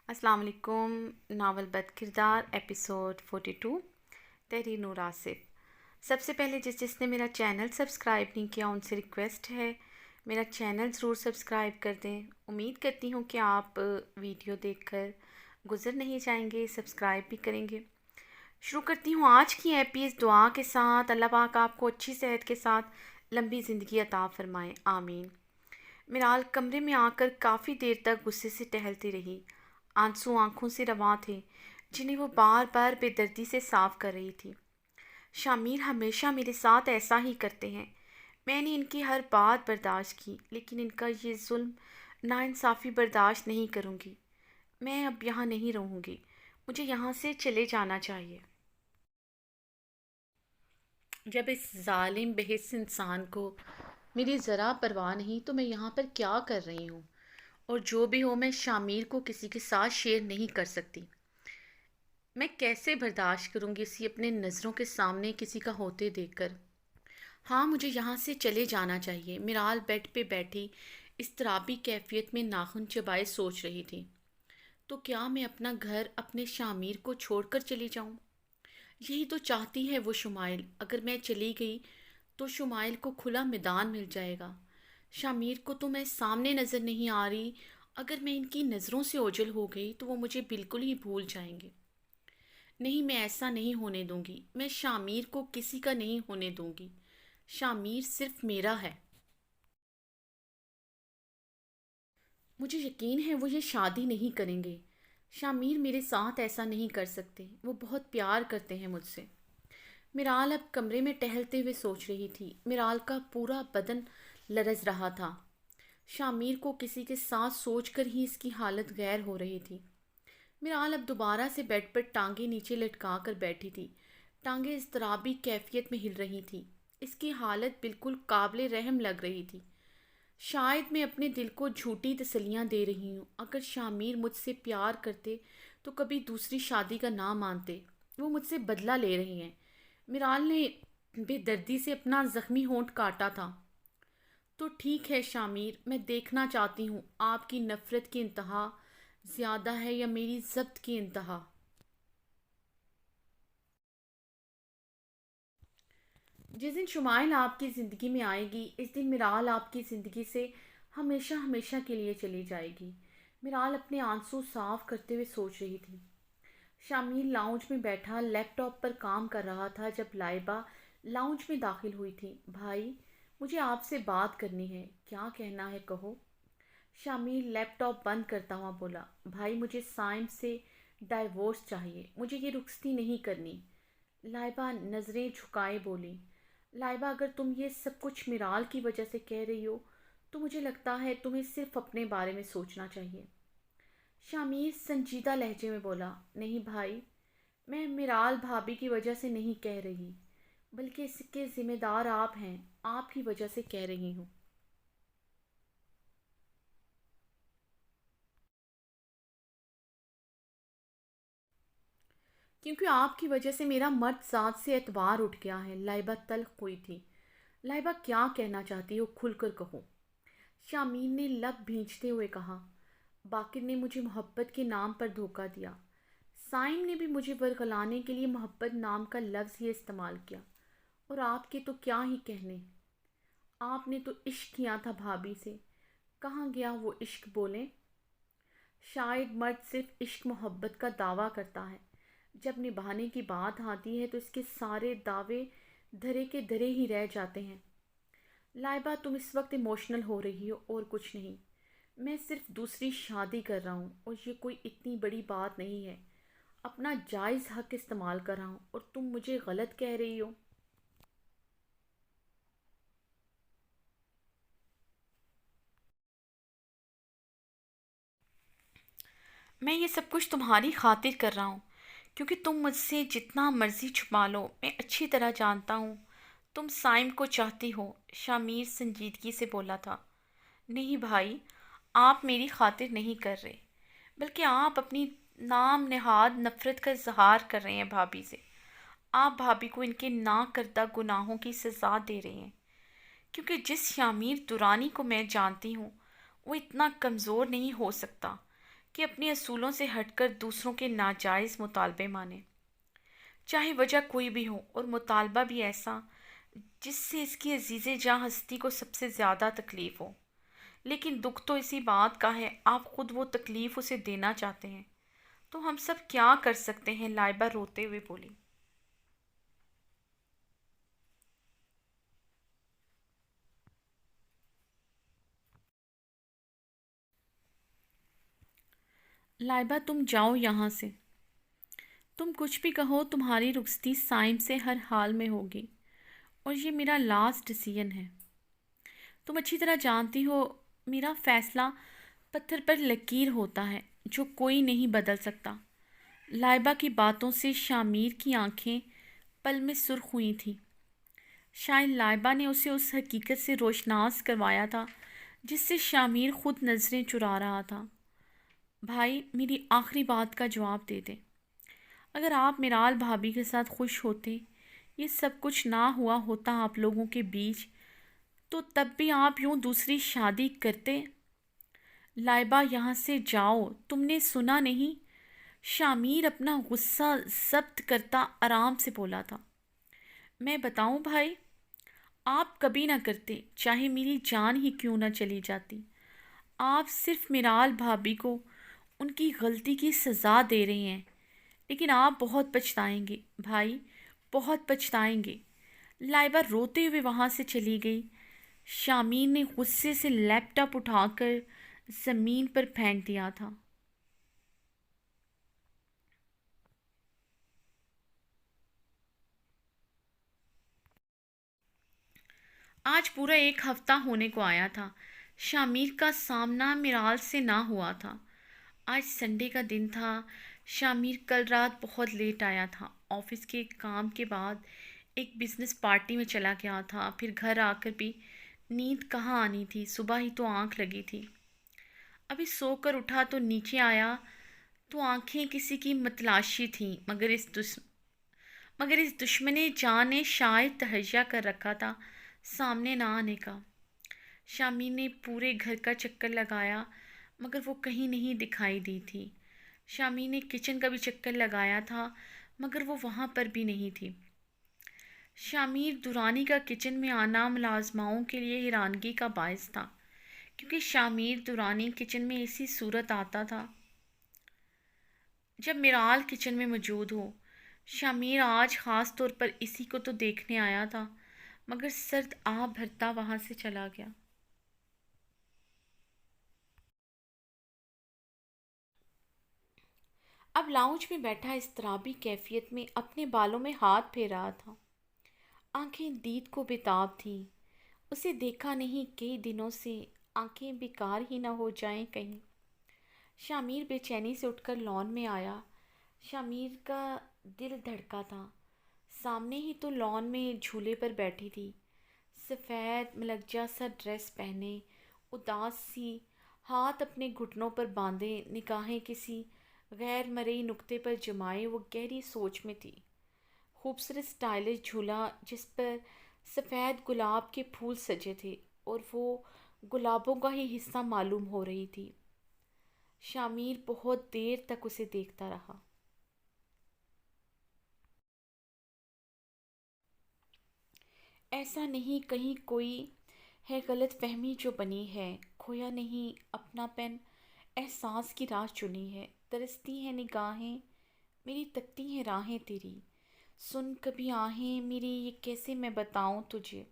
السلام علیکم۔ ناول بد کردار ایپیسوڈ 42 تحریر نور آصف۔ سب سے پہلے جس نے میرا چینل سبسکرائب نہیں کیا ان سے ریکویسٹ ہے میرا چینل ضرور سبسکرائب کر دیں۔ امید کرتی ہوں کہ آپ ویڈیو دیکھ کر گزر نہیں جائیں گے، سبسکرائب بھی کریں گے۔ شروع کرتی ہوں آج کی ایپی دعا کے ساتھ۔ اللہ پاک آپ کو اچھی صحت کے ساتھ لمبی زندگی عطا فرمائے، آمین۔ میرال کمرے میں آ کر کافی دیر تک غصے سے ٹہلتی رہی۔ آنسو آنکھوں سے رواں تھے جنہیں وہ بار بار بے دردی سے صاف کر رہی تھی۔ شامیر ہمیشہ میرے ساتھ ایسا ہی کرتے ہیں۔ میں نے ان کی ہر بات برداشت کی، لیکن ان کا یہ ظلم ناانصافی برداشت نہیں کروں گی۔ میں اب یہاں نہیں رہوں گی، مجھے یہاں سے چلے جانا چاہیے۔ جب اس ظالم بحث انسان کو میری ذرا پرواہ نہیں تو میں یہاں پر کیا کر رہی ہوں؟ اور جو بھی ہو، میں شامیر کو کسی کے ساتھ شیئر نہیں کر سکتی۔ میں کیسے برداشت کروں گی اسے اپنے نظروں کے سامنے کسی کا ہوتے دیکھ کر؟ ہاں، مجھے یہاں سے چلے جانا چاہیے۔ میرال بیڈ پہ بیٹھی اضطرابی کیفیت میں ناخن چبائے سوچ رہی تھی۔ تو کیا میں اپنا گھر اپنے شامیر کو چھوڑ کر چلی جاؤں؟ یہی تو چاہتی ہے وہ شمائل۔ اگر میں چلی گئی تو شمائل کو کھلا میدان مل جائے گا۔ شامیر کو تو میں سامنے نظر نہیں آ رہی۔ اگر میں ان کی نظروں سے اوجھل ہو گئی تو وہ مجھے بالکل ہی بھول جائیں گے۔ نہیں، میں ایسا نہیں ہونے دوں گی۔ میں شامیر کو کسی کا نہیں ہونے دوں گی۔ شامیر صرف میرا ہے۔ مجھے یقین ہے وہ یہ شادی نہیں کریں گے۔ شامیر میرے ساتھ ایسا نہیں کر سکتے، وہ بہت پیار کرتے ہیں مجھ سے۔ میرال اب کمرے میں ٹہلتے ہوئے سوچ رہی تھی۔ میرال کا پورا بدن لرز رہا تھا۔ شامیر کو کسی کے ساتھ سوچ کر ہی اس کی حالت غیر ہو رہی تھی۔ میرال اب دوبارہ سے بیڈ پر ٹانگیں نیچے لٹکا کر بیٹھی تھی۔ ٹانگیں اضطرابی کیفیت میں ہل رہی تھی۔ اس کی حالت بالکل قابل رحم لگ رہی تھی۔ شاید میں اپنے دل کو جھوٹی تسلیاں دے رہی ہوں۔ اگر شامیر مجھ سے پیار کرتے تو کبھی دوسری شادی کا نہ مانتے۔ وہ مجھ سے بدلہ لے رہے ہیں۔ میرال نے بے دردی سے اپنا زخمی ہونٹ کاٹا تھا۔ تو ٹھیک ہے شامیر، میں دیکھنا چاہتی ہوں آپ کی نفرت کی انتہا زیادہ ہے یا میری ضبط کی انتہا۔ جس دن شمائل آپ کی زندگی میں آئے گی، اس دن میرال آپ کی زندگی سے ہمیشہ ہمیشہ کے لیے چلی جائے گی۔ میرال اپنے آنسو صاف کرتے ہوئے سوچ رہی تھی۔ شامیر لاؤنج میں بیٹھا لیپ ٹاپ پر کام کر رہا تھا جب لائبہ لاؤنج میں داخل ہوئی تھی۔ بھائی، مجھے آپ سے بات کرنی ہے۔ کیا کہنا ہے کہو۔ شامیر لیپ ٹاپ بند کرتا ہوا بولا، بھائی مجھے سائم سے ڈائیورس چاہیے، مجھے یہ رخصتی نہیں کرنی۔ لائبہ نظریں جھکائے بولی، لائبہ اگر تم یہ سب کچھ میرال کی وجہ سے کہہ رہی ہو تو مجھے لگتا ہے تمہیں صرف اپنے بارے میں سوچنا چاہیے۔ شامیر سنجیدہ لہجے میں بولا، نہیں بھائی، میں میرال بھابی کی وجہ سے نہیں کہہ رہی، بلکہ اس کے ذمہ دار آپ ہیں، آپ کی وجہ سے کہہ رہی ہوں۔ کیونکہ آپ کی وجہ سے میرا مرد ذات سے اعتبار اٹھ گیا ہے۔ لائبہ تلخ ہوئی تھی۔ لائبہ کیا کہنا چاہتی ہو، کھل کر کہو۔ شامیر نے لب بھینچتے ہوئے کہا، باقر نے مجھے محبت کے نام پر دھوکہ دیا۔ سائم نے بھی مجھے ورغلانے کے لیے محبت نام کا لفظ ہی استعمال کیا، اور آپ کے تو کیا ہی کہنے۔ آپ نے تو عشق کیا تھا بھابی سے، کہاں گیا وہ عشق بولیں؟ شاید مرد صرف عشق محبت کا دعویٰ کرتا ہے، جب نبھانے کی بات آتی ہے تو اس کے سارے دعوے دھرے کے دھرے ہی رہ جاتے ہیں۔ لائبہ تم اس وقت ایموشنل ہو رہی ہو اور کچھ نہیں۔ میں صرف دوسری شادی کر رہا ہوں اور یہ کوئی اتنی بڑی بات نہیں ہے۔ اپنا جائز حق استعمال کر رہا ہوں اور تم مجھے غلط کہہ رہی ہو۔ میں یہ سب کچھ تمہاری خاطر کر رہا ہوں، کیونکہ تم مجھ سے جتنا مرضی چھپا لو، میں اچھی طرح جانتا ہوں تم سائم کو چاہتی ہو۔ شامیر سنجیدگی سے بولا تھا، نہیں بھائی، آپ میری خاطر نہیں کر رہے، بلکہ آپ اپنی نام نہاد نفرت کا اظہار کر رہے ہیں بھابھی سے۔ آپ بھابھی کو ان کے نہ کردہ گناہوں کی سزا دے رہے ہیں، کیونکہ جس شامیر درانی کو میں جانتی ہوں وہ اتنا کمزور نہیں ہو سکتا کہ اپنے اصولوں سے ہٹ کر دوسروں کے ناجائز مطالبے مانے، چاہے وجہ کوئی بھی ہو، اور مطالبہ بھی ایسا جس سے اس کی عزیز جاں ہستی کو سب سے زیادہ تکلیف ہو۔ لیکن دکھ تو اسی بات کا ہے، آپ خود وہ تکلیف اسے دینا چاہتے ہیں۔ تو ہم سب کیا کر سکتے ہیں؟ لائبہ روتے ہوئے بولی۔ لائبہ تم جاؤ یہاں سے، تم کچھ بھی کہو تمہاری رخصتی سائم سے ہر حال میں ہوگی، اور یہ میرا لاسٹ ڈیسیژن ہے۔ تم اچھی طرح جانتی ہو میرا فیصلہ پتھر پر لکیر ہوتا ہے جو کوئی نہیں بدل سکتا۔ لائبہ کی باتوں سے شامیر کی آنکھیں پل میں سرخ ہوئی تھیں۔ شاید لائبہ نے اسے اس حقیقت سے روشناس کروایا تھا جس سے شامیر خود نظریں چرا رہا تھا۔ بھائی، میری آخری بات کا جواب دے دیں۔ اگر آپ میرال بھابھی کے ساتھ خوش ہوتے، یہ سب کچھ نہ ہوا ہوتا آپ لوگوں کے بیچ، تو تب بھی آپ یوں دوسری شادی کرتے؟ لائبہ یہاں سے جاؤ، تم نے سنا نہیں؟ شامیر اپنا غصہ ضبط کرتا آرام سے بولا تھا۔ میں بتاؤں بھائی، آپ کبھی نہ کرتے، چاہے میری جان ہی کیوں نہ چلی جاتی۔ آپ صرف میرال بھابھی کو ان کی غلطی کی سزا دے رہے ہیں، لیکن آپ بہت پچھتائیں گے بھائی، بہت پچھتائیں گے۔ لائبہ روتے ہوئے وہاں سے چلی گئی۔ شامیر نے غصے سے لیپ ٹاپ اٹھا کر زمین پر پھینک دیا تھا۔ آج پورا ایک ہفتہ ہونے کو آیا تھا شامیر کا سامنا میرال سے نہ ہوا تھا۔ آج سنڈے کا دن تھا۔ شامیر کل رات بہت لیٹ آیا تھا۔ آفس کے کام کے بعد ایک بزنس پارٹی میں چلا گیا تھا۔ پھر گھر آ کر بھی نیند کہاں آنی تھی، صبح ہی تو آنکھ لگی تھی۔ ابھی سو کر اٹھا تو نیچے آیا تو آنکھیں کسی کی متلاشی تھیں، مگر اس دشمن جان نے شاید تہیہ کر رکھا تھا سامنے نہ آنے کا۔ شامیر نے پورے گھر کا چکر لگایا مگر وہ کہیں نہیں دکھائی دی تھی۔ شامیر نے کچن کا بھی چکر لگایا تھا مگر وہ وہاں پر بھی نہیں تھی۔ شامیر دورانی کا کچن میں آنا ملازماؤں کے لیے حیرانگی کا باعث تھا، کیونکہ شامیر دورانی کچن میں اسی صورت آتا تھا جب میرال کچن میں موجود ہو۔ شامیر آج خاص طور پر اسی کو تو دیکھنے آیا تھا، مگر سرد آہ بھرتا وہاں سے چلا گیا۔ اب لاؤنج میں بیٹھا اضطرابی کیفیت میں اپنے بالوں میں ہاتھ پھیر رہا تھا۔ آنکھیں دید کو بےتاب تھیں۔ اسے دیکھا نہیں کئی دنوں سے، آنکھیں بیکار ہی نہ ہو جائیں کہیں۔ شامیر بے چینی سے اٹھ کر لان میں آیا۔ شامیر کا دل دھڑکا تھا۔ سامنے ہی تو لان میں جھولے پر بیٹھی تھی، سفید ملکجا سا ڈریس پہنے، اداس سی، ہاتھ اپنے گھٹنوں پر باندھے، نگاہیں کسی غیر مرئی نقطے پر جمائے وہ گہری سوچ میں تھی۔ خوبصورت سٹائلش جھولا جس پر سفید گلاب کے پھول سجے تھے اور وہ گلابوں کا ہی حصہ معلوم ہو رہی تھی۔ شامیر بہت دیر تک اسے دیکھتا رہا۔ ایسا نہیں کہیں کوئی ہے غلط فہمی جو بنی ہے، کھویا نہیں اپنا پن، احساس کی راہ چنی ہے، ترستی ہیں نگاہیں میری، تکتی ہیں راہیں تیری، سن کبھی آہیں میری یہ کیسے میں بتاؤں تجھے،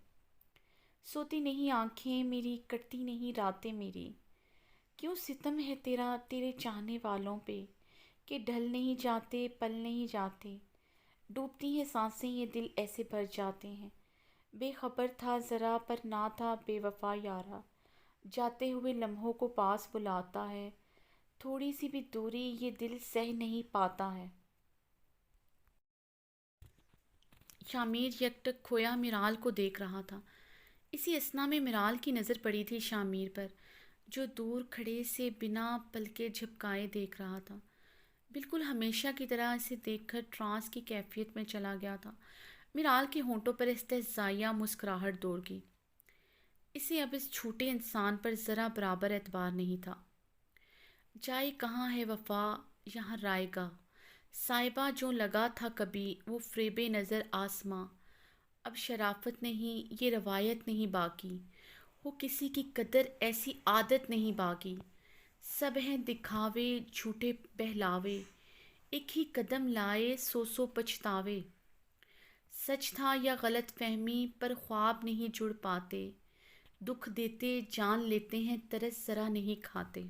سوتی نہیں آنکھیں میری، کٹتی نہیں راتیں میری، کیوں ستم ہے تیرا تیرے چاہنے والوں پہ کہ ڈھل نہیں جاتے پل نہیں جاتے، ڈوبتی ہیں سانسیں یہ دل ایسے بھر جاتے ہیں، بے خبر تھا ذرا پر نہ تھا بے وفا یارا، جاتے ہوئے لمحوں کو پاس بلاتا ہے، تھوڑی سی بھی دوری یہ دل سہ نہیں پاتا ہے۔ شامیر یکٹک کھویا میرال کو دیکھ رہا تھا۔ اسی اثنا میں میرال کی نظر پڑی تھی شامیر پر، جو دور کھڑے سے بنا پلکے جھپکائے دیکھ رہا تھا، بالکل ہمیشہ کی طرح اسے دیکھ کر ٹرانس کی کیفیت میں چلا گیا تھا۔ میرال کے ہونٹوں پر استہزائیہ مسکراہٹ دوڑ گئی۔ اسے اب اس چھوٹے انسان پر ذرا برابر اعتبار نہیں تھا۔ جائے کہاں ہے وفا یہاں رائے گا، صائبہ جو لگا تھا کبھی وہ فریب نظر آسماں، اب شرافت نہیں یہ روایت نہیں باقی، ہو کسی کی قدر ایسی عادت نہیں باقی، سب ہیں دکھاوے جھوٹے بہلاوے، ایک ہی قدم لائے سو سو پچھتاوے، سچ تھا یا غلط فہمی پر خواب نہیں جڑ پاتے، دکھ دیتے جان لیتے ہیں ترس ذرا نہیں کھاتے۔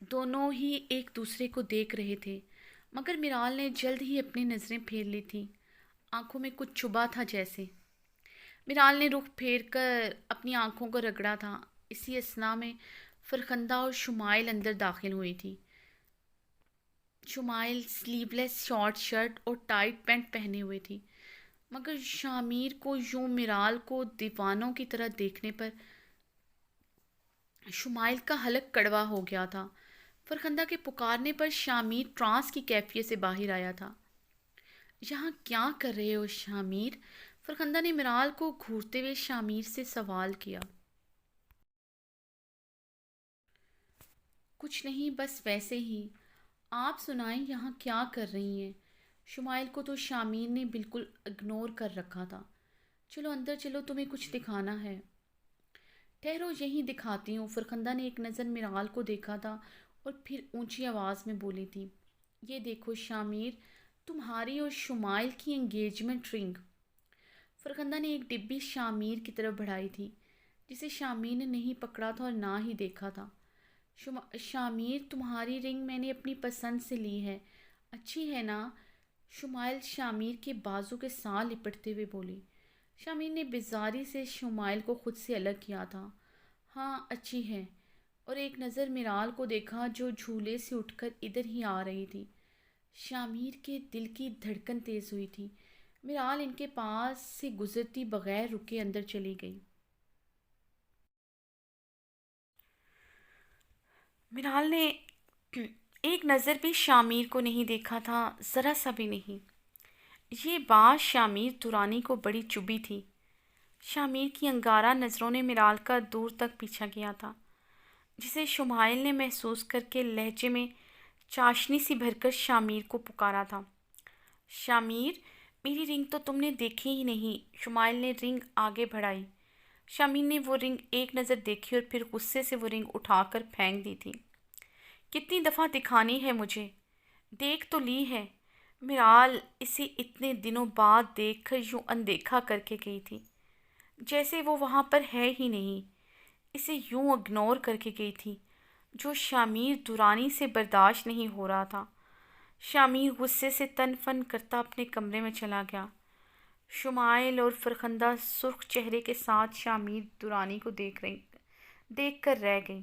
دونوں ہی ایک دوسرے کو دیکھ رہے تھے مگر میرال نے جلد ہی اپنی نظریں پھیر لی تھیں، آنکھوں میں کچھ چبھا تھا جیسے۔ میرال نے رخ پھیر کر اپنی آنکھوں کو رگڑا تھا، اسی اثنا میں فرخندہ اور شمائل اندر داخل ہوئی تھی۔ شمائل سلیو لیس شارٹ شرٹ اور ٹائٹ پینٹ پہنے ہوئے تھی، مگر شامیر کو یوں میرال کو دیوانوں کی طرح دیکھنے پر شمائل کا حلق کڑوا ہو گیا تھا۔ فرخندہ کے پکارنے پر شامیر ٹرانس کی کیفیت سے باہر آیا تھا۔ یہاں کیا کر رہے ہو شامیر؟ فرخندہ نے میرال کو گھورتے ہوئے شامیر سے سوال کیا۔ کچھ نہیں، بس ویسے ہی۔ آپ سنائیں یہاں کیا کر رہی ہیں؟ شمائل کو تو شامیر نے بالکل اگنور کر رکھا تھا۔ چلو اندر چلو، تمہیں کچھ دکھانا ہے۔ ٹھہرو یہیں دکھاتی ہوں۔ فرخندہ نے ایک نظر میرال کو دیکھا تھا اور پھر اونچی آواز میں بولی تھی، یہ دیکھو شامیر، تمہاری اور شمائل کی انگیجمنٹ رنگ۔ فرخندہ نے ایک ڈبی شامیر کی طرف بڑھائی تھی جسے شامیر نے نہیں پکڑا تھا اور نہ ہی دیکھا تھا۔ شامیر، تمہاری رنگ میں نے اپنی پسند سے لی ہے، اچھی ہے نا؟ شمائل شامیر کے بازو کے ساتھ لپٹتے ہوئے بولی۔ شامیر نے بیزاری سے شمائل کو خود سے الگ کیا تھا۔ ہاں اچھی ہے، اور ایک نظر میرال کو دیکھا جو جھولے سے اٹھ کر ادھر ہی آ رہی تھی۔ شامیر کے دل کی دھڑکن تیز ہوئی تھی۔ میرال ان کے پاس سے گزرتی بغیر رکے اندر چلی گئی۔ میرال نے ایک نظر بھی شامیر کو نہیں دیکھا تھا، ذرا سا بھی نہیں۔ یہ بات شامیر دورانی کو بڑی چبھی تھی۔ شامیر کی انگارہ نظروں نے میرال کا دور تک پیچھا کیا تھا، جسے شمائل نے محسوس کر کے لہجے میں چاشنی سی بھر کر شامیر کو پکارا تھا۔ شامیر، میری رنگ تو تم نے دیکھی ہی نہیں۔ شمائل نے رنگ آگے بڑھائی۔ شامیر نے وہ رنگ ایک نظر دیکھی اور پھر غصے سے وہ رنگ اٹھا کر پھینک دی تھی۔ کتنی دفعہ دکھانی ہے مجھے؟ دیکھ تو لی ہے۔ میرال اسے اتنے دنوں بعد دیکھ کر یوں اندیکھا کر کے گئی تھی جیسے وہ وہاں پر ہے ہی نہیں، اسے یوں اگنور کر کے گئی تھی، جو شامیر دورانی سے برداشت نہیں ہو رہا تھا۔ شامیر غصے سے تن فن کرتا اپنے کمرے میں چلا گیا۔ شمائل اور فرخندہ سرخ چہرے کے ساتھ شامیر دورانی کو دیکھ کر رہ گئیں۔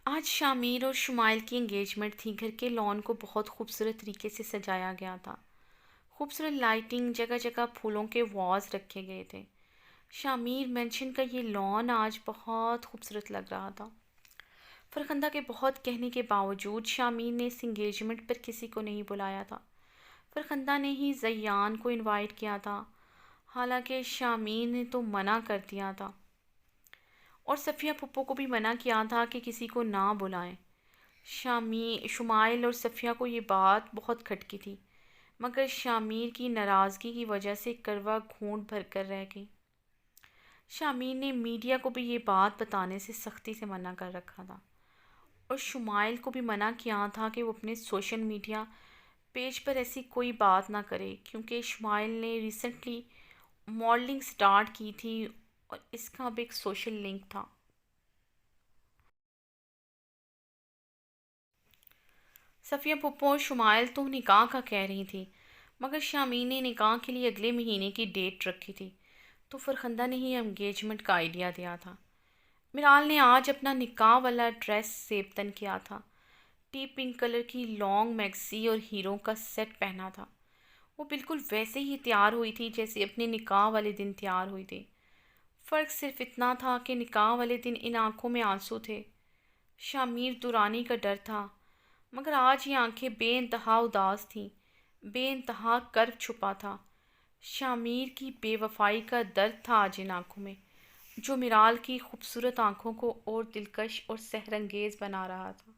آج شامیر اور شمائل کی انگیجمنٹ تھی۔ گھر کے لان کو بہت خوبصورت طریقے سے سجایا گیا تھا۔ خوبصورت لائٹنگ، جگہ جگہ پھولوں کے واز رکھے گئے تھے۔ شامیر مینشن کا یہ لان آج بہت خوبصورت لگ رہا تھا۔ فرخندہ کے بہت کہنے کے باوجود شامیر نے اس انگیجمنٹ پر کسی کو نہیں بلایا تھا۔ فرخندہ نے ہی زیان کو انوائٹ کیا تھا، حالانکہ شامیر نے تو منع کر دیا تھا، اور صفیہ پھپھو کو بھی منع کیا تھا کہ کسی کو نہ بلائیں۔ شمائل اور صفیہ کو یہ بات بہت کھٹکی تھی، مگر شامیر کی ناراضگی کی وجہ سے کروا گھونٹ بھر کر رہ گئی۔ شامیر نے میڈیا کو بھی یہ بات بتانے سے سختی سے منع کر رکھا تھا، اور شمائل کو بھی منع کیا تھا کہ وہ اپنے سوشل میڈیا پیج پر ایسی کوئی بات نہ کرے، کیونکہ شمائل نے ریسنٹلی ماڈلنگ سٹارٹ کی تھی اور اس کا اب ایک سوشل لنک تھا۔ صفیہ پھپھو اور شمائل تو نکاح کا کہہ رہی تھی، مگر شامیر نے نکاح کے لیے اگلے مہینے کی ڈیٹ رکھی تھی، تو فرخندہ نے ہی انگیجمنٹ کا آئیڈیا دیا تھا۔ میرال نے آج اپنا نکاح والا ڈریس زیبتن کیا تھا، ٹی پنک کلر کی لانگ میکسی اور ہیروں کا سیٹ پہنا تھا۔ وہ بالکل ویسے ہی تیار ہوئی تھی جیسے اپنے نکاح والے دن تیار ہوئی تھی۔ فرق صرف اتنا تھا کہ نکاح والے دن ان آنکھوں میں آنسو تھے، شامیر دورانی کا ڈر تھا، مگر آج یہ آنکھیں بے انتہا اداس تھیں، بے انتہا کرب چھپا تھا۔ شامیر کی بے وفائی کا درد تھا آج ان آنکھوں میں، جو میرال کی خوبصورت آنکھوں کو اور دلکش اور سحر انگیز بنا رہا تھا۔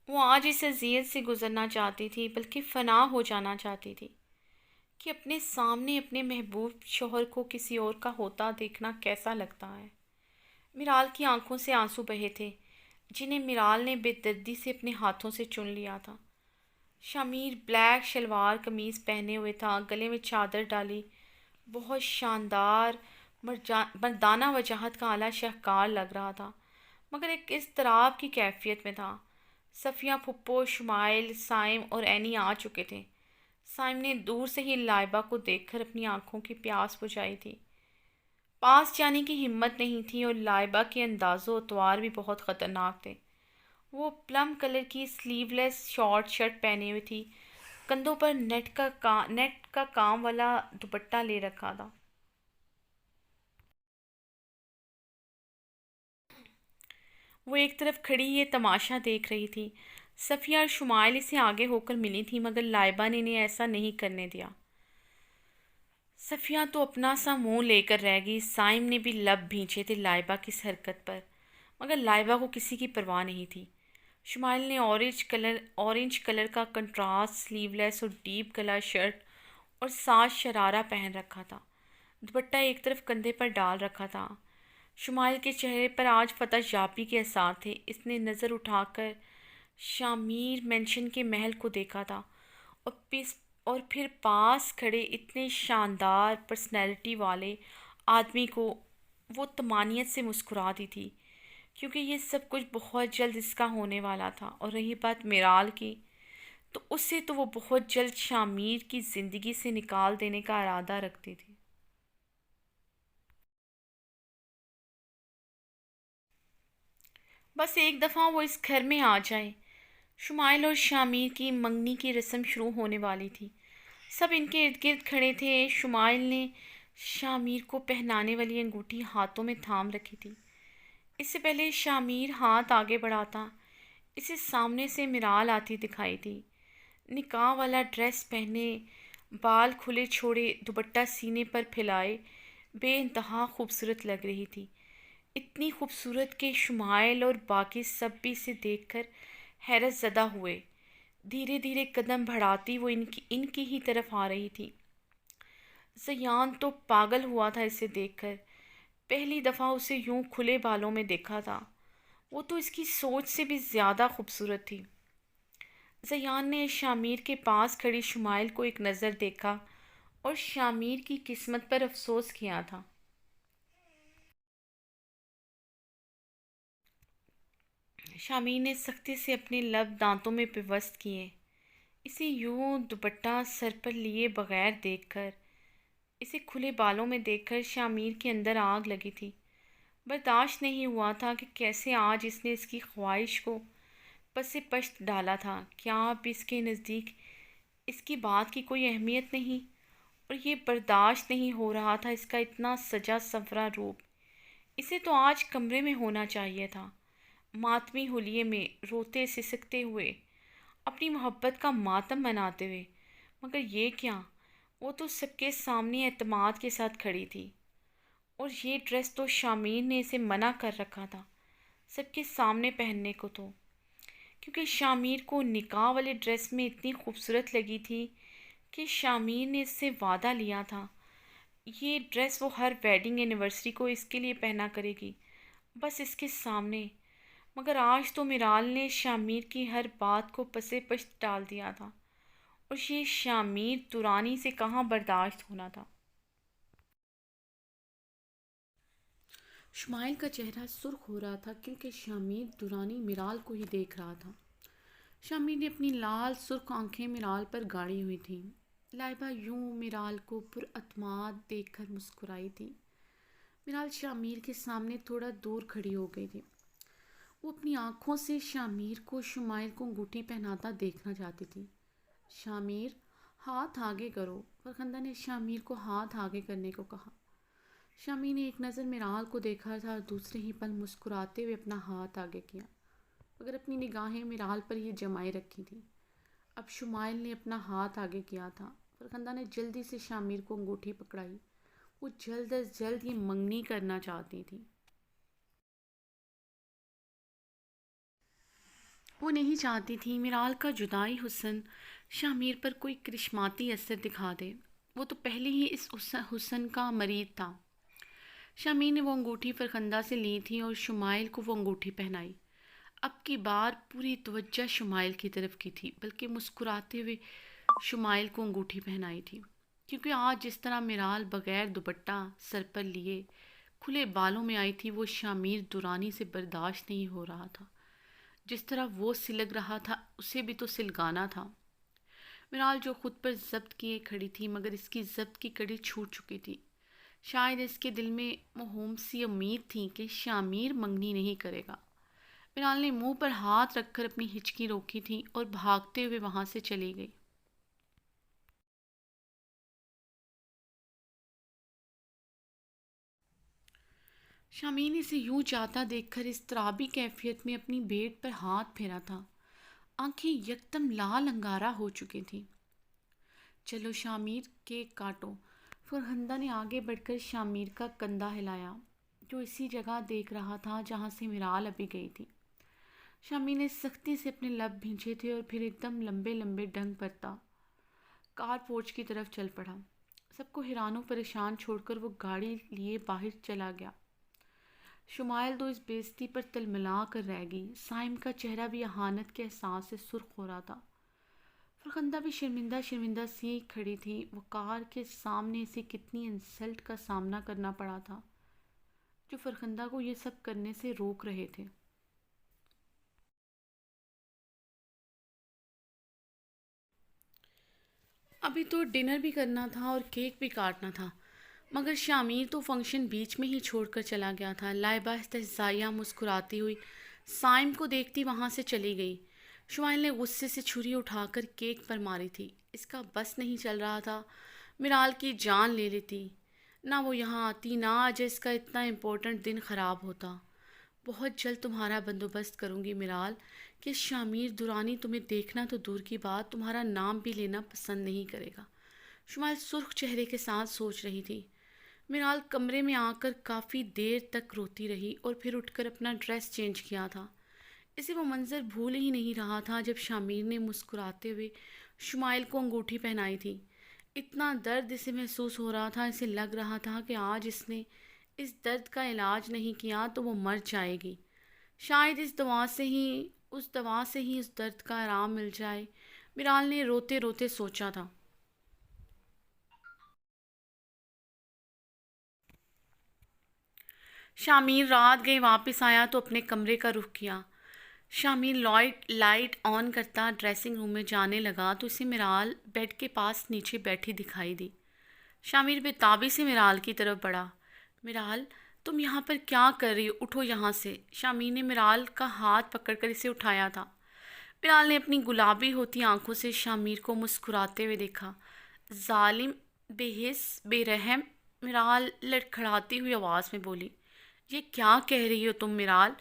وہ آج اس اذیت سے گزرنا چاہتی تھی، بلکہ فنا ہو جانا چاہتی تھی کہ اپنے سامنے اپنے محبوب شوہر کو کسی اور کا ہوتا دیکھنا کیسا لگتا ہے۔ میرال کی آنکھوں سے آنسو بہے تھے، جنہیں میرال نے بے دردی سے اپنے ہاتھوں سے چن لیا تھا۔ شامیر بلیک شلوار قمیض پہنے ہوئے تھا، گلے میں چادر ڈالی، بہت شاندار مردانہ وجاہت کا اعلیٰ شاہکار لگ رہا تھا، مگر ایک اضطراب کی کیفیت میں تھا۔ صفیہ پھپھو، شمائل، سائم اور اینی آ چکے تھے۔ سائم نے دور سے ہی لائبہ کو دیکھ کر اپنی آنکھوں کی پیاس بجھائی تھی۔ پاس جانے کی ہمت نہیں تھی، اور لائبہ کے انداز و اطوار بھی بہت خطرناک تھے۔ وہ پلم کلر کی سلیو لیس شارٹ شرٹ پہنے ہوئی تھی، کندھوں پر نیٹ کا کام والا دوپٹہ لے رکھا تھا۔ وہ ایک طرف کھڑی یہ تماشا دیکھ رہی تھی۔ صفیہ اور شمائل اسے آگے ہو کر ملی تھی، مگر لائبہ نے انہیں ایسا نہیں کرنے دیا۔ صفیہ تو اپنا سا منہ لے کر رہ گئی۔ سائم نے بھی لب بھینچے تھے لائبہ کی اس حرکت پر، مگر لائبہ کو کسی کی پرواہ نہیں تھی۔ شمائل نے اورنج کلر کا کنٹراسٹ سلیو لیس اور ڈیپ گلا شرٹ اور ساتھ شرارہ پہن رکھا تھا، دوپٹہ ایک طرف کندھے پر ڈال رکھا تھا۔ شمائل کے چہرے پر آج فتح یابی کے آثار تھے۔ اس نے نظر اٹھا کر شامیر مینشن کے محل کو دیکھا تھا، اور پھر پاس کھڑے اتنے شاندار پرسنالٹی والے آدمی کو۔ وہ طمانینت سے مسکرا دی تھی، کیونکہ یہ سب کچھ بہت جلد اس کا ہونے والا تھا۔ اور رہی بات میرال کی، تو اسے تو وہ بہت جلد شامیر کی زندگی سے نکال دینے کا ارادہ رکھتی تھی۔ بس ایک دفعہ وہ اس گھر میں آ جائے۔ شمائل اور شامیر کی منگنی کی رسم شروع ہونے والی تھی۔ سب ان کے ارد گرد کھڑے تھے۔ شمائل نے شامیر کو پہنانے والی انگوٹھی ہاتھوں میں تھام رکھی تھی۔ اس سے پہلے شامیر ہاتھ آگے بڑھاتا، اسے سامنے سے میرال آتی دکھائی تھی، نکاح والا ڈریس پہنے، بال کھلے چھوڑے، دوپٹہ سینے پر پھیلائے، بے انتہا خوبصورت لگ رہی تھی۔ اتنی خوبصورت کہ شمائل اور باقی سب بھی اسے دیکھ کر حیرت زدہ ہوئے۔ دھیرے دھیرے قدم بڑھاتی وہ ان کی ہی طرف آ رہی تھی۔ زیان تو پاگل ہوا تھا اسے دیکھ کر۔ پہلی دفعہ اسے یوں کھلے بالوں میں دیکھا تھا۔ وہ تو اس کی سوچ سے بھی زیادہ خوبصورت تھی۔ زیان نے شامیر کے پاس کھڑی شمائل کو ایک نظر دیکھا اور شامیر کی قسمت پر افسوس کیا تھا۔ شامیر نے سختی سے اپنے لب دانتوں میں پیوست کیے، اسے یوں دوپٹہ سر پر لیے بغیر دیکھ کر، اسے کھلے بالوں میں دیکھ کر شامیر کے اندر آگ لگی تھی۔ برداشت نہیں ہوا تھا کہ کیسے آج اس نے اس کی خواہش کو پس پشت ڈالا تھا۔ کیا اب اس کے نزدیک اس کی بات کی کوئی اہمیت نہیں؟ اور یہ برداشت نہیں ہو رہا تھا اس کا اتنا سجا سنورا روپ۔ اسے تو آج کمرے میں ہونا چاہیے تھا، ماتمی حلیے میں، روتے سسکتے ہوئے، اپنی محبت کا ماتم مناتے ہوئے، مگر یہ کیا؟ وہ تو سب کے سامنے اعتماد کے ساتھ کھڑی تھی، اور یہ ڈریس تو شامیر نے اسے منع کر رکھا تھا سب کے سامنے پہننے کو، تو کیونکہ شامیر کو نکاح والے ڈریس میں اتنی خوبصورت لگی تھی کہ شامیر نے اس سے وعدہ لیا تھا یہ ڈریس وہ ہر ویڈنگ اینیورسری کو اس کے لیے پہنا کرے گی، بس اس کے سامنے۔ مگر آج تو میرال نے شامیر کی ہر بات کو پسے پشت ڈال دیا تھا، اور یہ شامیر دورانی سے کہاں برداشت ہونا تھا۔ شمائل کا چہرہ سرخ ہو رہا تھا، کیونکہ شامیر دورانی میرال کو ہی دیکھ رہا تھا۔ شامیر نے اپنی لال سرخ آنکھیں میرال پر گاڑی ہوئی تھیں۔ لائبہ یوں میرال کو پر اعتماد دیکھ کر مسکرائی تھی۔ میرال شامیر کے سامنے تھوڑا دور کھڑی ہو گئی تھی۔ وہ اپنی آنکھوں سے شامیر کو شمائل کو انگوٹھی پہناتا دیکھنا چاہتی تھی۔ شامیر، ہاتھ آگے کرو۔ فرخندہ نے شامیر کو ہاتھ آگے کرنے کو کہا۔ شامیر نے ایک نظر میرال کو دیکھا تھا اور دوسرے ہی پل مسکراتے ہوئے اپنا ہاتھ آگے کیا۔ مگر اپنی نگاہیں میرال پر ہی جمائے رکھی تھیں۔ اب شمائل نے اپنا ہاتھ آگے کیا تھا۔ فرخندہ نے جلدی سے شامیر کو انگوٹھی پکڑائی۔ وہ جلد از جلد یہ منگنی کرنا چاہتی تھی۔ وہ نہیں چاہتی تھی میرال کا جدائی حسن شامیر پر کوئی کرشماتی اثر دکھا دے۔ وہ تو پہلے ہی اس حسن کا مرید تھا۔ شامیر نے وہ انگوٹھی فرخندہ سے لی تھی اور شمائل کو وہ انگوٹھی پہنائی۔ اب کی بار پوری توجہ شمائل کی طرف کی تھی، بلکہ مسکراتے ہوئے شمائل کو انگوٹھی پہنائی تھی، کیونکہ آج جس طرح میرال بغیر دوپٹہ سر پر لیے کھلے بالوں میں آئی تھی وہ شامیر درانی سے برداشت نہیں ہو رہا تھا۔ جس طرح وہ سلگ رہا تھا اسے بھی تو سلگانا تھا۔ میرال جو خود پر ضبط کیے کھڑی تھی مگر اس کی ضبط کی کڑی چھوٹ چکی تھی۔ شاید اس کے دل میں موہوم سی امید تھی کہ شامیر منگنی نہیں کرے گا۔ میرال نے منہ پر ہاتھ رکھ کر اپنی ہچکی روکی تھی اور بھاگتے ہوئے وہاں سے چلی گئی۔ شامیر نے اسے یوں جاتا دیکھ کر اضطرابی کیفیت میں اپنی بیٹ پر ہاتھ پھیرا تھا۔ آنکھیں یکدم لال انگارہ ہو چکی تھیں۔ چلو شامیر، کیک کاٹو۔ فرخندہ نے آگے بڑھ کر شامیر کا کندھا ہلایا، جو اسی جگہ دیکھ رہا تھا جہاں سے میرال ابھی گئی تھی۔ شامیر نے سختی سے اپنے لب بھینچے تھے اور پھر ایک دم لمبے لمبے ڈنگ پرتا کار پورچ کی طرف چل پڑا۔ سب کو حیران و پریشان چھوڑ کر وہ گاڑی لیے باہر چلا گیا۔ شمائل تو اس بے عزتی پر تلملا کر رہ گئی۔ سائم کا چہرہ بھی اہانت کے احساس سے سرخ ہو رہا تھا۔ فرخندہ بھی شرمندہ شرمندہ سی کھڑی تھی۔ وہ کار کے سامنے اسے کتنی انسلٹ کا سامنا کرنا پڑا تھا جو فرخندہ کو یہ سب کرنے سے روک رہے تھے۔ ابھی تو ڈنر بھی کرنا تھا اور کیک بھی کاٹنا تھا، مگر شامیر تو فنکشن بیچ میں ہی چھوڑ کر چلا گیا تھا۔ لائبہ استہزائیہ مسکراتی ہوئی سائم کو دیکھتی وہاں سے چلی گئی۔ شمائل نے غصے سے چھری اٹھا کر کیک پر ماری تھی۔ اس کا بس نہیں چل رہا تھا، میرال کی جان لے لیتی۔ نہ وہ یہاں آتی، نہ آج اس کا اتنا امپورٹنٹ دن خراب ہوتا۔ بہت جلد تمہارا بندوبست کروں گی میرال، کہ شامیر درانی تمہیں دیکھنا تو دور کی بات تمہارا نام بھی لینا پسند نہیں کرے گا۔ شمائل سرخ چہرے کے ساتھ سوچ رہی تھی۔ میرال کمرے میں آ کر کافی دیر تک روتی رہی اور پھر اٹھ کر اپنا ڈریس چینج کیا تھا۔ اسے وہ منظر بھول ہی نہیں رہا تھا جب شامیر نے مسکراتے ہوئے شمائل کو انگوٹھی پہنائی تھی۔ اتنا درد اسے محسوس ہو رہا تھا، اسے لگ رہا تھا کہ آج اس نے اس درد کا علاج نہیں کیا تو وہ مر جائے گی۔ شاید اس دوا سے ہی اس درد کا آرام مل جائے، میرال نے روتے روتے سوچا تھا۔ شامیر رات گئے واپس آیا تو اپنے کمرے کا رخ کیا۔ شامیر لائٹ آن کرتا ڈریسنگ روم میں جانے لگا تو اسے میرال بیڈ کے پاس نیچے بیٹھی دکھائی دی۔ شامیر بے سے میرال کی طرف بڑھا۔ میرال، تم یہاں پر کیا کر رہی ہو؟ اٹھو یہاں سے۔ شامیر نے میرال کا ہاتھ پکڑ کر اسے اٹھایا تھا۔ میرال نے اپنی گلابی ہوتی آنکھوں سے شامیر کو مسکراتے ہوئے دیکھا۔ ظالم، بے حس، بے رحم، میرال لڑکھڑاتی ہوئی آواز میں بولی۔ یہ کیا کہہ رہی ہو تم میرال؟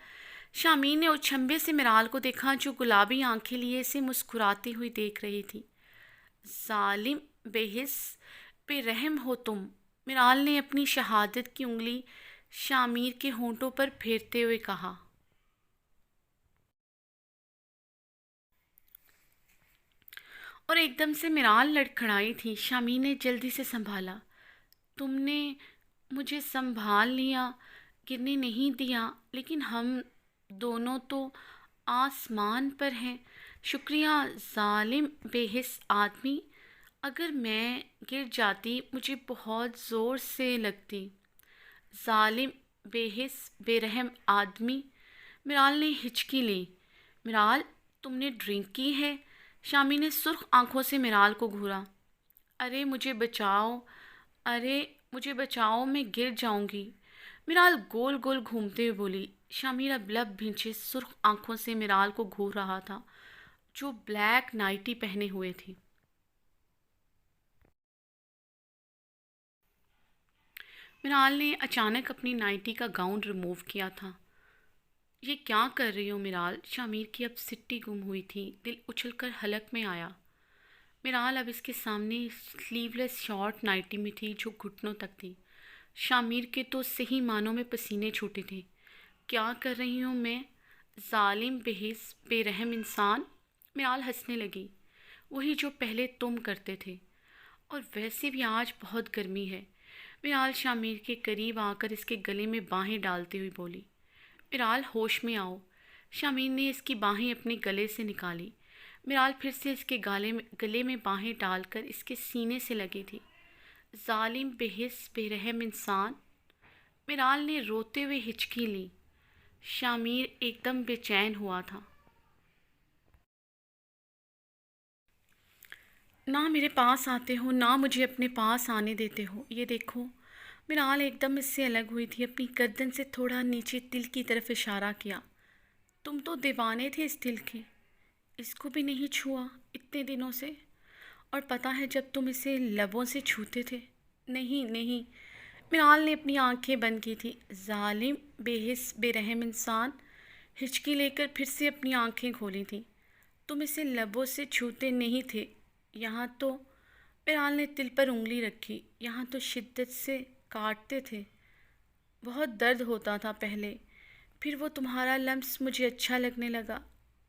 شامیر نے اچھمبے سے میرال کو دیکھا جو گلابی آنکھیں لیے اسے مسکراتی ہوئی دیکھ رہی تھی۔ ظالم، بے حس، بے رحم ہو تم، میرال نے اپنی شہادت کی انگلی شامیر کے ہونٹوں پر پھیرتے ہوئے کہا۔ اور ایک دم سے میرال لڑکھڑائی تھی۔ شامیر نے جلدی سے سنبھالا۔ تم نے مجھے سنبھال لیا، گرنے نہیں دیا، لیکن ہم دونوں تو آسمان پر ہیں۔ شکریہ ظالم، بے حس آدمی، اگر میں گر جاتی مجھے بہت زور سے لگتی۔ ظالم، بے حس، بے رحم آدمی، میرال نے ہچکی لی۔ میرال، تم نے ڈرنک کی ہے؟ شامیر نے سرخ آنکھوں سے میرال کو گھورا۔ ارے مجھے بچاؤ، ارے مجھے بچاؤ، میں گر جاؤں گی، میرال گول گول گھومتے ہوئے بولی۔ شامیر اب لب بھینچے سرخ آنکھوں سے میرال کو گھور رہا تھا جو بلیک نائٹی پہنے ہوئے تھی۔ میرال نے اچانک اپنی نائٹی کا گاؤن ریموو کیا تھا۔ یہ کیا کر رہی ہو میرال؟ شامیر کی اب سٹی گم ہوئی تھی، دل اچھل کر حلق میں آیا۔ میرال اب اس کے سامنے سلیو لیس شارٹ نائٹی میں تھی جو گھٹنوں تک تھی۔ شامیر کے تو صحیح معنوں میں پسینے چھوٹے تھے۔ کیا کر رہی ہوں میں؟ ظالم، بے حس، بے رحم انسان! میرال ہنسنے لگی۔ وہی جو پہلے تم کرتے تھے، اور ویسے بھی آج بہت گرمی ہے۔ میرال شامیر کے قریب آ کر اس کے گلے میں باہیں ڈالتے ہوئی بولی۔ میرال ہوش میں آؤ۔ شامیر نے اس کی باہیں اپنے گلے سے نکالی۔ میرال پھر سے اس کے گلے میں باہیں ڈال کر اس کے سینے سے لگی تھی۔ ظالم، بے حس، بے رحم انسان! میرال نے روتے ہوئے ہچکی لی۔ شامیر ایک دم بے چین ہوا تھا۔ نہ میرے پاس آتے ہو، نہ مجھے اپنے پاس آنے دیتے ہو۔ یہ دیکھو۔ میرال ایک دم اس سے الگ ہوئی تھی، اپنی گردن سے تھوڑا نیچے دل کی طرف اشارہ کیا۔ تم تو دیوانے تھے اس دل کے، اس کو بھی نہیں چھوا اتنے دنوں سے، اور پتہ ہے جب تم اسے لبوں سے چھوتے تھے۔ نہیں نہیں، میرال نے اپنی آنکھیں بند کی تھی۔ ظالم، بے حس، بے رحم انسان! ہچکی لے کر پھر سے اپنی آنکھیں کھولی تھیں۔ تم اسے لبوں سے چھوتے نہیں تھے، یہاں تو… میرال نے دل پر انگلی رکھی۔ یہاں تو شدت سے کاٹتے تھے، بہت درد ہوتا تھا پہلے، پھر وہ تمہارا لمس مجھے اچھا لگنے لگا۔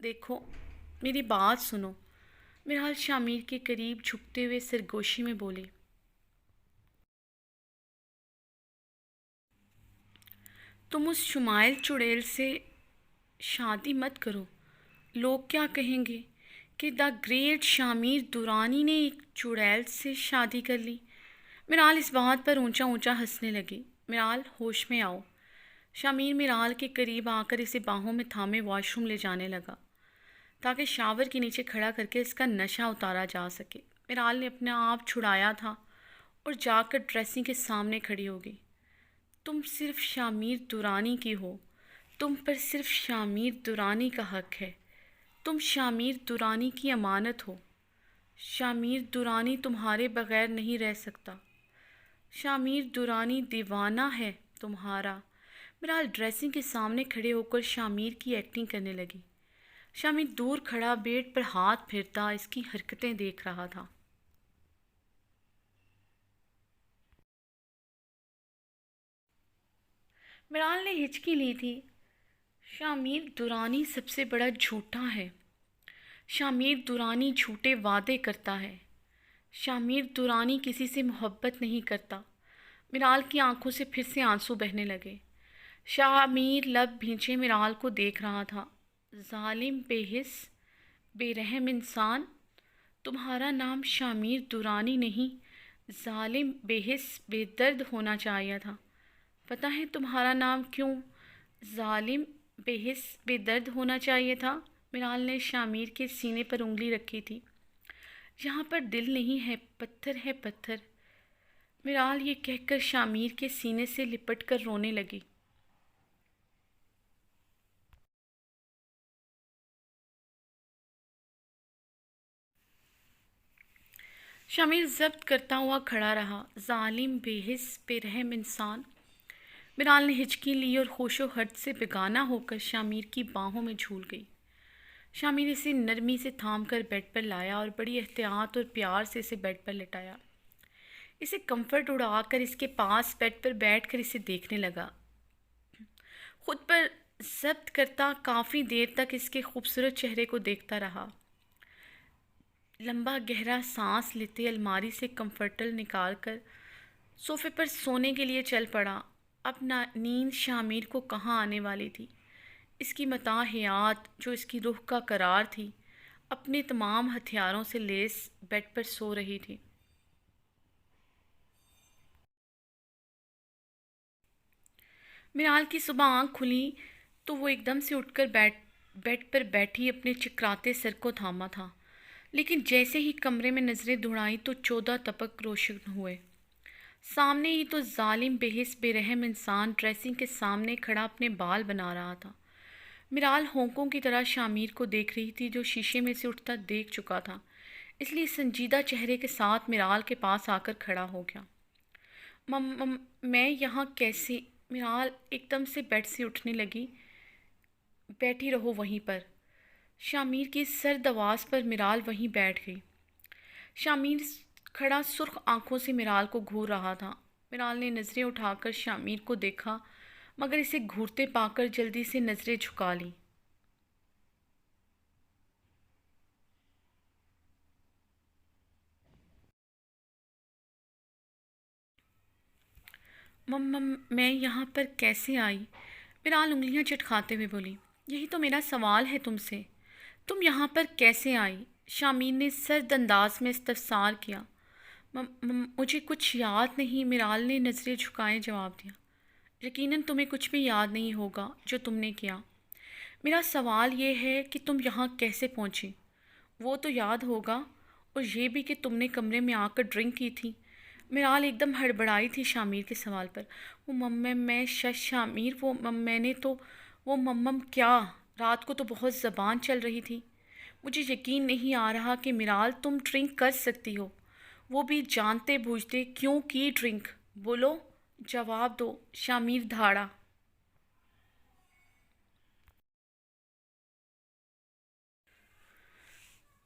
دیکھو، میری بات سنو۔ میرال شامیر کے قریب جھکتے ہوئے سرگوشی میں بولی۔ تم اس شمائل چڑیل سے شادی مت کرو۔ لوگ کیا کہیں گے کہ دا گریٹ شامیر دورانی نے ایک چڑیل سے شادی کر لی۔ میرال اس بات پر اونچا اونچا ہنسنے لگی۔ میرال، ہوش میں آؤ۔ شامیر میرال کے قریب آ کر اسے باہوں میں تھامے واش روم لے جانے لگا تاکہ شاور کے نیچے کھڑا کر کے اس کا نشہ اتارا جا سکے۔ میرال نے اپنا آپ چھڑایا تھا اور جا کر ڈریسنگ کے سامنے کھڑی ہو گئی۔ تم صرف شامیر دورانی کی ہو، تم پر صرف شامیر دورانی کا حق ہے، تم شامیر دورانی کی امانت ہو۔ شامیر دورانی تمہارے بغیر نہیں رہ سکتا۔ شامیر دورانی دیوانہ ہے تمہارا۔ میرال ڈریسنگ کے سامنے کھڑے ہو کر شامیر کی ایکٹنگ کرنے لگی۔ شامیر دور کھڑا بیڈ پر ہاتھ پھیرتا اس کی حرکتیں دیکھ رہا تھا۔ میرال نے ہچکی لی تھی۔ شامیر دورانی سب سے بڑا جھوٹا ہے۔ شامیر دورانی جھوٹے وعدے کرتا ہے۔ شامیر دورانی کسی سے محبت نہیں کرتا۔ میرال کی آنکھوں سے پھر سے آنسو بہنے لگے۔ شامیر لب بھینچے میرال کو دیکھ رہا تھا۔ ظالم، بے حس، بے رحم انسان! تمہارا نام شامیر دورانی نہیں، ظالم، بے حس، بے درد ہونا چاہیے تھا۔ پتہ ہے تمہارا نام کیوں ظالم، بے حس، بے درد ہونا چاہیے تھا؟ میرال نے شامیر کے سینے پر انگلی رکھی تھی۔ یہاں پر دل نہیں ہے، پتھر ہے، پتھر! میرال یہ کہہ کر شامیر کے سینے سے لپٹ کر رونے لگی۔ شامیر ضبط کرتا ہوا کھڑا رہا۔ ظالم، بے حس، بے رحم انسان! میرال نے ہچکی لی اور ہوش و حد سے بیگانہ ہو کر شامیر کی باہوں میں جھول گئی۔ شامیر اسے نرمی سے تھام کر بیڈ پر لایا اور بڑی احتیاط اور پیار سے اسے بیڈ پر لٹایا۔ اسے کمفرٹ اڑا کر اس کے پاس بیڈ پر بیٹھ کر اسے دیکھنے لگا۔ خود پر ضبط کرتا کافی دیر تک اس کے خوبصورت چہرے کو دیکھتا رہا۔ لمبا گہرا سانس لیتے الماری سے کمفرٹر نکال کر صوفے پر سونے کے لیے چل پڑا۔ اب نیند شامیر کو کہاں آنے والی تھی؟ اس کی متاع حیات جو اس کی روح کا قرار تھی، اپنے تمام ہتھیاروں سے لیس بیڈ پر سو رہی تھی۔ میرال کی صبح آنکھ کھلی تو وہ ایک دم سے اٹھ کر بیڈ پر بیٹھی اپنے چکراتے سر کو تھاما تھا، لیکن جیسے ہی کمرے میں نظریں دوڑائیں تو 14 تپک روشن ہوئے۔ سامنے ہی تو ظالم، بے حس، بے رحم انسان ڈریسنگ کے سامنے کھڑا اپنے بال بنا رہا تھا۔ میرال ہونکوں کی طرح شامیر کو دیکھ رہی تھی جو شیشے میں سے اٹھتا دیکھ چکا تھا، اس لیے سنجیدہ چہرے کے ساتھ میرال کے پاس آ کر کھڑا ہو گیا۔ میں یہاں کیسے؟ میرال ایک دم سے بیڈ سے اٹھنے لگی۔ بیٹھی رہو وہیں پر۔ شامیر کی سرد آواز پر مرال وہیں بیٹھ گئی۔ شامیر کھڑا سرخ آنکھوں سے مرال کو گھور رہا تھا۔ مرال نے نظریں اٹھا کر شامیر کو دیکھا مگر اسے گھورتے پا کر جلدی سے نظریں جھکا لیں۔ میں یہاں پر کیسے آئی؟ مرال انگلیاں چٹکھاتے ہوئے بولی۔ یہی تو میرا سوال ہے تم سے، تم یہاں پر کیسے آئی؟ شامیر نے سرد انداز میں استفسار کیا۔ مجھے کچھ یاد نہیں، مرال نے نظریں جھکائے جواب دیا۔ یقیناً تمہیں کچھ بھی یاد نہیں ہوگا جو تم نے کیا۔ میرا سوال یہ ہے کہ تم یہاں کیسے پہنچی؟ وہ تو یاد ہوگا، اور یہ بھی کہ تم نے کمرے میں آ کر ڈرنک کی تھی۔ مرال ایک دم ہڑبڑائی تھی شامیر کے سوال پر۔ میں شامیر میں نے تو کیا؟ رات کو تو بہت زبان چل رہی تھی۔ مجھے یقین نہیں آ رہا کہ مرال تم ڈرنک کر سکتی ہو، وہ بھی جانتے بوجھتے۔ کیوں کی ڈرنک؟ بولو، جواب دو۔ شامیر دھاڑا۔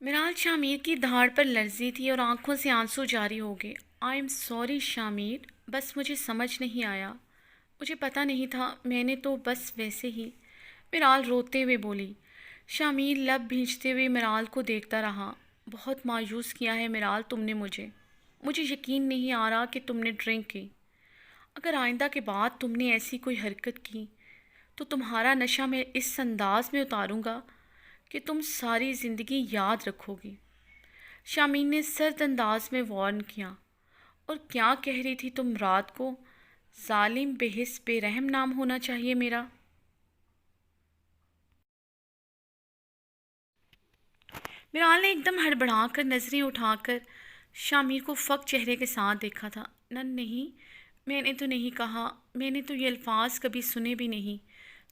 مرال شامیر کی دھاڑ پر لرزی تھی اور آنکھوں سے آنسو جاری ہو گئے۔ آئی ایم سوری شامیر، بس مجھے سمجھ نہیں آیا، مجھے پتہ نہیں تھا، میں نے تو بس ویسے ہی۔ مرال روتے ہوئے بولی۔ شامیر لب بھینچتے ہوئے مرال کو دیکھتا رہا۔ بہت مایوس کیا ہے مرال تم نے مجھے یقین نہیں آ رہا کہ تم نے ڈرنک کی۔ اگر آئندہ کے بعد تم نے ایسی کوئی حرکت کی تو تمہارا نشہ میں اس انداز میں اتاروں گا کہ تم ساری زندگی یاد رکھو گی۔ شامین نے سرد انداز میں وارن کیا۔ اور کیا کہہ رہی تھی تم رات کو؟ ظالم، بے حس، بے رحم نام ہونا چاہیے میرا۔ مرال نے ایک دم ہڑبڑا کر نظریں اٹھا کر شامیر کو فق چہرے کے ساتھ دیکھا تھا۔ نہیں، میں نے تو نہیں کہا، میں نے تو یہ الفاظ کبھی سنے بھی نہیں،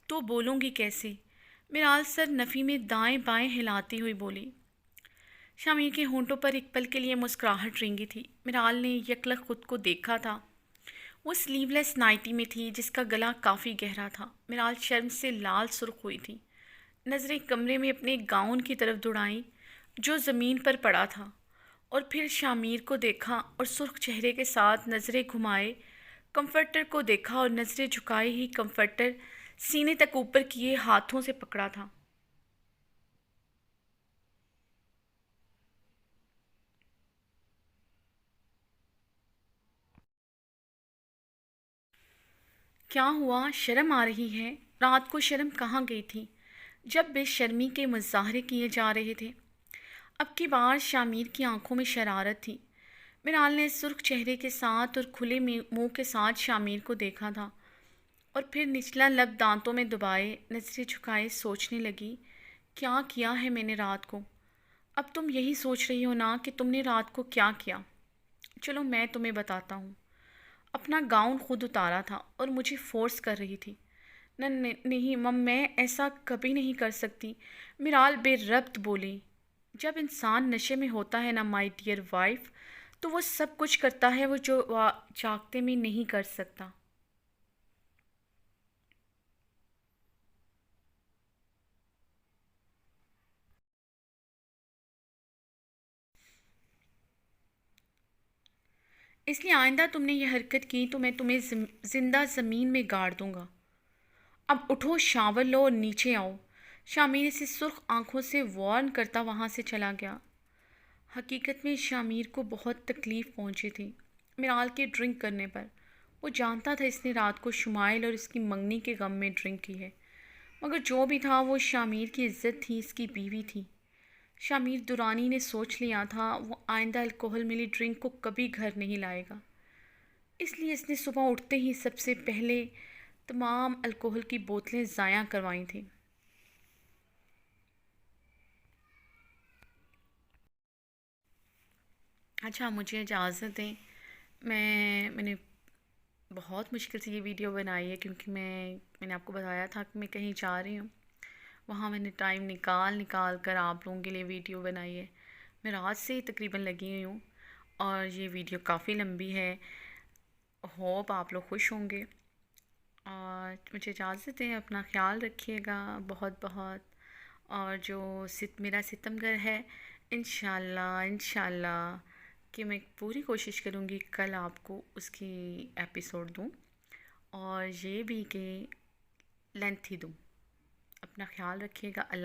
تو بولوں گی کیسے؟ مرال سر نفی میں دائیں بائیں ہلاتی ہوئی بولی۔ شامیر کے ہونٹوں پر ایک پل کے لیے مسکراہٹ رینگی تھی۔ مرال نے یکلخ خود کو دیکھا تھا۔ وہ سلیو لیس نائٹی میں تھی جس کا گلا کافی گہرا تھا۔ مرال شرم سے لال سرخ ہوئی تھی۔ نظریں کمرے میں اپنے گاؤن کی طرف دوڑائیں جو زمین پر پڑا تھا، اور پھر شامیر کو دیکھا اور سرخ چہرے کے ساتھ نظریں گھمائے کمفرٹر کو دیکھا اور نظریں جھکائے ہی کمفرٹر سینے تک اوپر کیے ہاتھوں سے پکڑا تھا۔ کیا ہوا؟ شرم آ رہی ہے؟ رات کو شرم کہاں گئی تھی جب بے شرمی کے مظاہرے کیے جا رہے تھے؟ اب کی بار شامیر کی آنکھوں میں شرارت تھی۔ مرال نے سرخ چہرے کے ساتھ اور کھلے منہ کے ساتھ شامیر کو دیکھا تھا، اور پھر نچلا لب دانتوں میں دبائے نظریں جھکائے سوچنے لگی، کیا کیا ہے میں نے رات کو؟ اب تم یہی سوچ رہی ہو نا کہ تم نے رات کو کیا کیا؟ چلو میں تمہیں بتاتا ہوں۔ اپنا گاؤن خود اتارا تھا اور مجھے فورس کر رہی تھی۔ نہیں میں ایسا کبھی نہیں کر سکتی، مرال بے ربط بولی۔ جب انسان نشے میں ہوتا ہے نا مائی ڈیئر وائف، تو وہ سب کچھ کرتا ہے وہ جو جاگتے میں نہیں کر سکتا۔ اس لیے آئندہ تم نے یہ حرکت کی تو میں تمہیں زندہ زمین میں گاڑ دوں گا۔ اب اٹھو، شاور لو اور نیچے آؤ۔ شامیر اسے سرخ آنکھوں سے وارن کرتا وہاں سے چلا گیا۔ حقیقت میں شامیر کو بہت تکلیف پہنچی تھی مرال کے ڈرنک کرنے پر۔ وہ جانتا تھا اس نے رات کو شمائل اور اس کی منگنی کے غم میں ڈرنک کی ہے، مگر جو بھی تھا وہ شامیر کی عزت تھی، اس کی بیوی تھی۔ شامیر درانی نے سوچ لیا تھا وہ آئندہ الکوہل ملی ڈرنک کو کبھی گھر نہیں لائے گا، اس لیے اس نے صبح اٹھتے ہی سب سے پہلے تمام الکوہل کی بوتلیں ضائع کروائی تھیں۔ اچھا، مجھے اجازت دیں، میں نے بہت مشکل سے یہ ویڈیو بنائی ہے کیونکہ میں نے آپ کو بتایا تھا کہ میں کہیں جا رہی ہوں، وہاں میں نے ٹائم نکال کر آپ لوگوں کے لیے ویڈیو بنائی ہے۔ میں رات سے ہی تقریباً لگی ہوئی ہوں اور یہ ویڈیو کافی لمبی ہے۔ ہوپ آپ لوگ خوش ہوں گے، اور مجھے اجازت دیں، اپنا خیال رکھیے گا بہت بہت. اور جو میرا ستمگر ہے، انشاءاللہ کہ میں پوری کوشش کروں گی کل آپ کو اس کی ایپیسوڈ دوں، اور یہ بھی کہ لینتھی دوں. اپنا خیال رکھیے گا. اللہ